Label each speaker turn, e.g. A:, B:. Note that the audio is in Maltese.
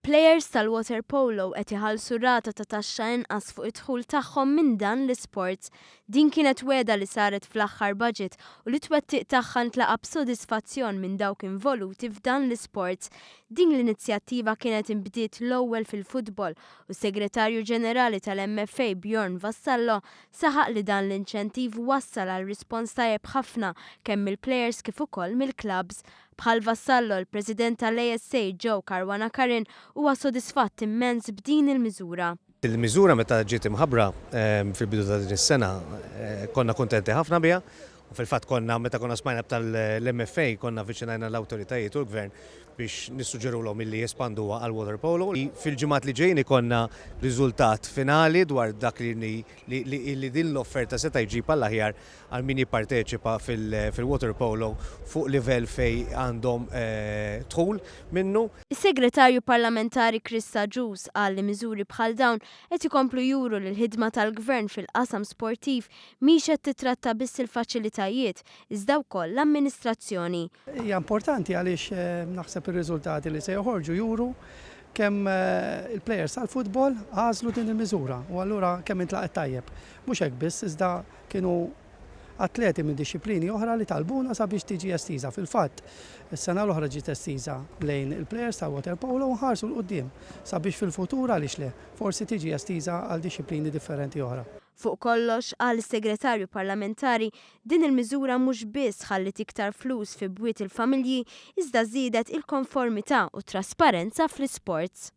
A: Il-plejers tal-water polo qed iħallsu rata ta' taxxa inqas fuq id-dħul tagħhom minn dan l-isport. Din kienet weda li saret fl-aħħar budget u li twettiq tagħha ntlaqa b'sodisfazzjon minn dawk involuti f'dan l-isport. Din l-inizjattiva kienet inbdiet l-ewwel fil-futbol u s-Segretarju Ġenerali tal-MFA Bjorn Vassallo saħaq li dan l-inċentiv wassal għal rispons tajjeb ħafna kemm mill-plejers kif ukoll mill-klabs. Bħal Vassallo, l-President tal-ASA Joe Caruana Carin huwa sodisfatt immens b'din il-miżura.
B: Il-miżura meta ġiet imħabbra fil-bidu ta' din is-sena konna kuntenti ħafna biha u fil-fatt konna meta konna smajna tal-MFA konna viċinajna l-awtoritajiet u l-gvern biex nissuġġerulhom milli jespanduha għal water polo. Fil-ġimgħat li ġejjin ikonna riżultat finali dwar dak li din l-offerta seta' jġib għall-aħjar għal min jipparteċipa fil-water polo fuq livell fej għandhom dħul minnu.
A: Is-Segretarju Parlamentari Chris Ġus qal li miżuri bħal dawn qed ikomplu juru li l-ħidma tal-Gvern fil-qasam sportiv mhix qed titratta biss il-faċilitajiet iżda wkoll l-amministrazzjoni.
C: Hija importanti għaliex naħseb ir-riżultati li se joħorġu juru kemm il-plejers tal-futbol għażlu din il-miżura u allura kemm intlaqet tajjeb. Mhux hekk biss iżda kienu atleti minn disċiplini oħra li talbuna sabiex tiġi estiża. Fil-fatt, is-sena l-oħra ġiet estiża lejn il-plejers tal-water polo u nħarsu l-qudiem sabiex fil-futur għaliex le forsi tiġi estiża għal disċiplini differenti oħra.
A: Fuq kollox, għal is-Segretarju Parlamentari, din il-miżura mhux biss ħallit iktar flus fi bwiet il-familji, iżda żiedet il-konformità u trasparenza fl-isports.